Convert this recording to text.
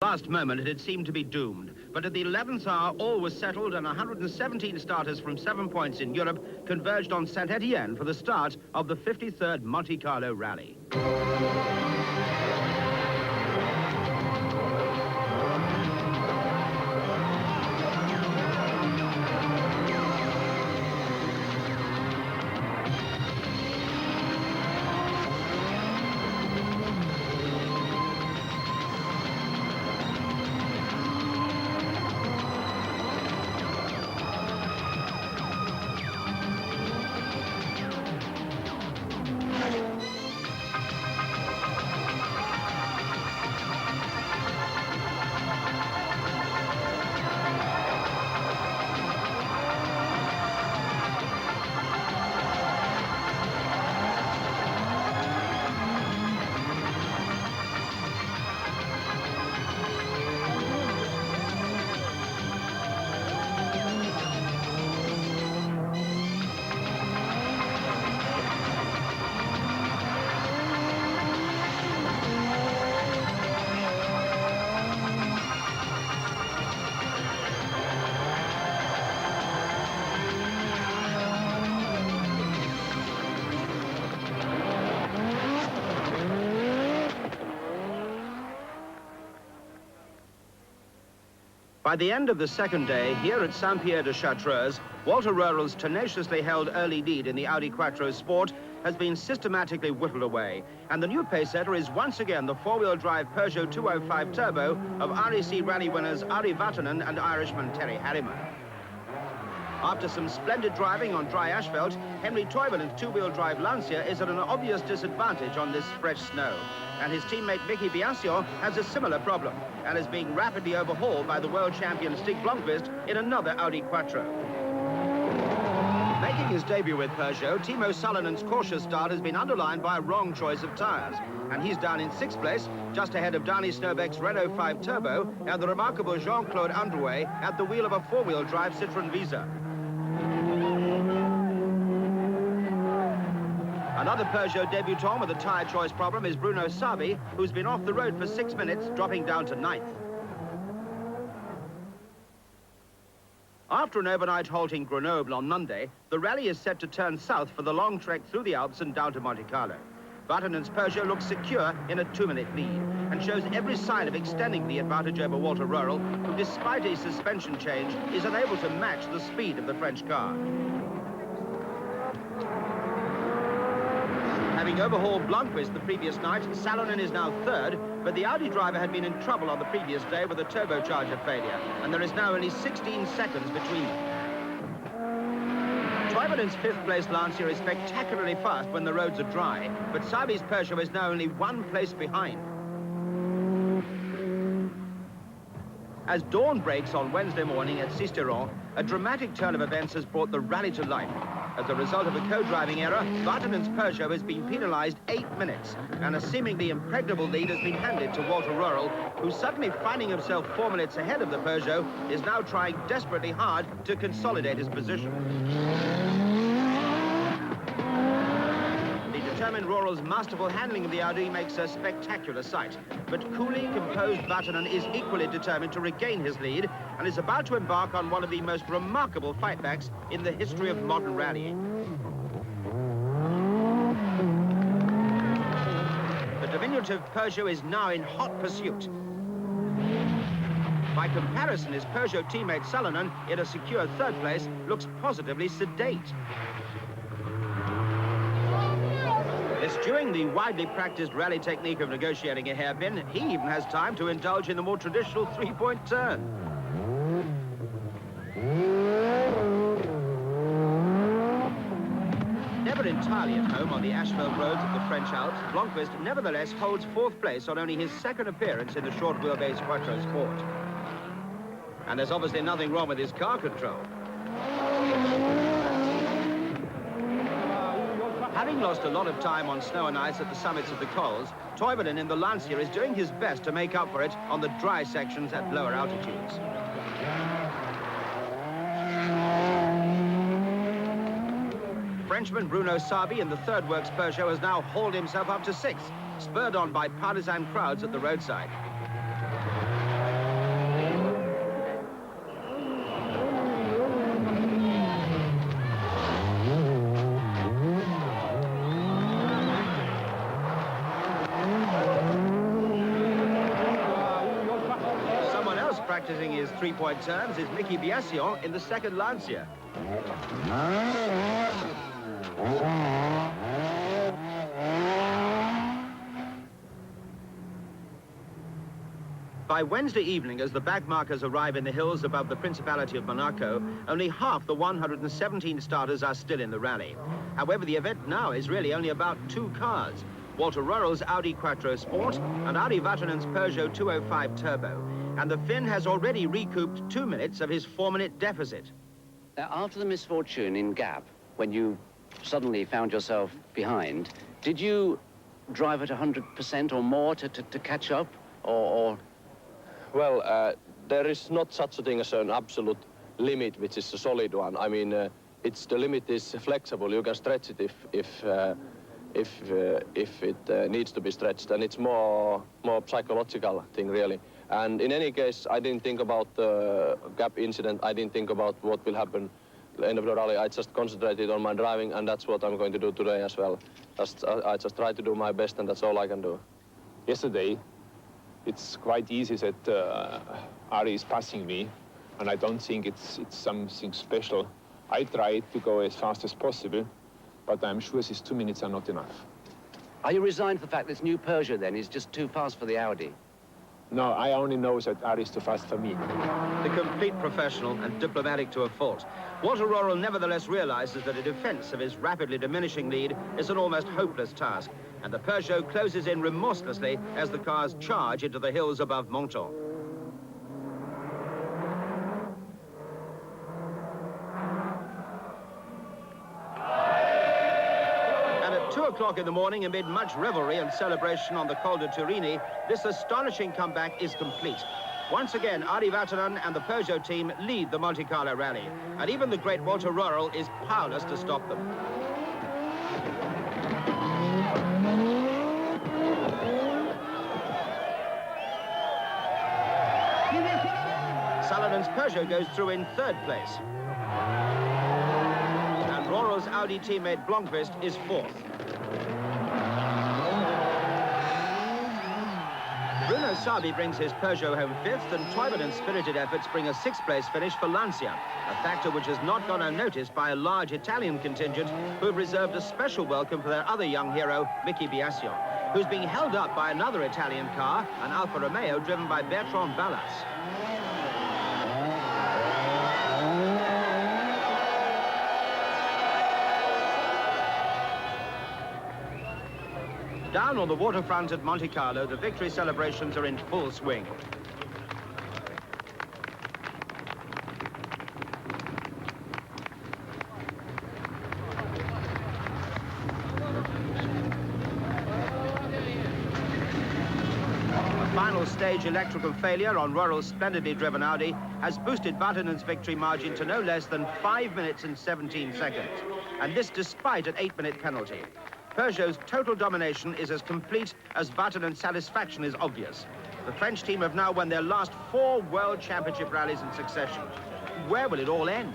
Last moment, it had seemed to be doomed. But at the 11th hour, all was settled, and 117 starters from 7 points in Europe converged on Saint-Étienne for the start of the 53rd Monte-Carlo Rally. By the end of the second day, here at Saint-Pierre-de-Chartreuse, Walter Rural's tenaciously held early lead in the Audi Quattro Sport has been systematically whittled away, and the new pacesetter is once again the four-wheel drive Peugeot 205 Turbo of REC Rally winners Ari Vatanen and Irishman Terry Harriman. After some splendid driving on dry asphalt, Henry Toivonin's two-wheel drive Lancia is at an obvious disadvantage on this fresh snow. And his teammate Mickey Biasio has a similar problem and is being rapidly overhauled by the world champion Stig Blomqvist in another Audi Quattro. Making his debut with Peugeot, Timo Salonen's cautious start has been underlined by a wrong choice of tyres. And he's down in 6th place, just ahead of Dani Snowbeck's Renault 5 Turbo and the remarkable Jean-Claude Androuet at the wheel of a four-wheel drive Citroën Visa. Another Peugeot debutant with a tyre choice problem is Bruno Savi, who's been off the road for 6 minutes, dropping down to 9th. After an overnight halt in Grenoble on Monday, the rally is set to turn south for the long trek through the Alps and down to Monte-Carlo. Vatanen's Peugeot looks secure in a 2-minute lead and shows every sign of extending the advantage over Walter Rural, who, despite a suspension change, is unable to match the speed of the French car. Having overhauled Blomqvist the previous night, Salonen is now third, but the Audi driver had been in trouble on the previous day with a turbocharger failure, and there is now only 16 seconds between them. Toivonen's 5th place Lancia is spectacularly fast when the roads are dry, but Savi's Peugeot is now only 1 place behind. As dawn breaks on Wednesday morning at Sisteron, a dramatic turn of events has brought the rally to life. As a result of a co-driving error, Vatanen's Peugeot has been penalised 8 minutes, and a seemingly impregnable lead has been handed to Walter Rural, who, suddenly finding himself 4 minutes ahead of the Peugeot, is now trying desperately hard to consolidate his position. Determined Rural's masterful handling of the Audi makes a spectacular sight, but coolly composed Vatanen is equally determined to regain his lead and is about to embark on one of the most remarkable fightbacks in the history of modern rallying. The diminutive Peugeot is now in hot pursuit. By comparison, his Peugeot teammate Salonen, in a secure 3rd place, looks positively sedate. Eschewing the widely practiced rally technique of negotiating a hairpin, he even has time to indulge in the more traditional 3-point turn. Never entirely at home on the asphalt roads of the French Alps, Blomqvist nevertheless holds 4th place on only his 2nd appearance in the short wheelbase Quattro Sport. And there's obviously nothing wrong with his car control. Having lost a lot of time on snow and ice at the summits of the cols, Toivonen in the Lancia is doing his best to make up for it on the dry sections at lower altitudes. Frenchman Bruno Savi in the 3rd Works Peugeot has now hauled himself up to 6th, spurred on by partisan crowds at the roadside. practicing his three-point turns is Mickey Biassion in the second Lancia. By Wednesday evening, as the back markers arrive in the hills above the Principality of Monaco, only half the 117 starters are still in the rally. However, the event now is really only about 2 cars: Walter Rural's Audi Quattro Sport and Ari Vatanen's Peugeot 205 Turbo. And the Finn has already recouped 2 minutes of his 4-minute deficit. Now, after the misfortune in Gap, when you suddenly found yourself behind, did you drive at 100% or more to catch up, or? Well, there is not such a thing as an absolute limit, which is a solid one. I mean, the limit is flexible. You can stretch it if it needs to be stretched, and it's more psychological thing, really. And in any case, I didn't think about the Gap incident. I didn't think about what will happen at the end of the rally. I just concentrated on my driving, and that's what I'm going to do today as well. I just try to do my best, and that's all I can do. Yesterday, it's quite easy that Ari is passing me, and I don't think it's something special. I tried to go as fast as possible, but I'm sure these 2 minutes are not enough. Are you resigned to the fact this new Peugeot, then, is just too fast for the Audi? No, I only know that Ari is too fast for me. The complete professional and diplomatic to a fault. Walter Rural nevertheless realizes that a defense of his rapidly diminishing lead is an almost hopeless task, and the Peugeot closes in remorselessly as the cars charge into the hills above Menton. And at 2 o'clock in the morning, amid much revelry and celebration on the Col de Turini, this astonishing comeback is complete. Once again, Ari Vatanen and the Peugeot team lead the Monte-Carlo rally, and even the great Walter Rural is powerless to stop them. Saladin's Peugeot goes through in 3rd place. And Rural's Audi teammate Blomqvist is 4th. Bruno Sabi brings his Peugeot home 5th, and Toivonen spirited efforts bring a 6th place finish for Lancia, a factor which has not gone unnoticed by a large Italian contingent who have reserved a special welcome for their other young hero, Mickey Biassion, who's being held up by another Italian car, an Alfa Romeo driven by Bertrand Ballas. Down on the waterfront at Monte Carlo, the victory celebrations are in full swing. A final stage electrical failure on Rural's splendidly driven Audi has boosted Vatanen's victory margin to no less than 5 minutes and 17 seconds, and this despite an 8-minute penalty. Peugeot's total domination is as complete as Vatanen's satisfaction is obvious. The French team have now won their last 4 World Championship rallies in succession. Where will it all end?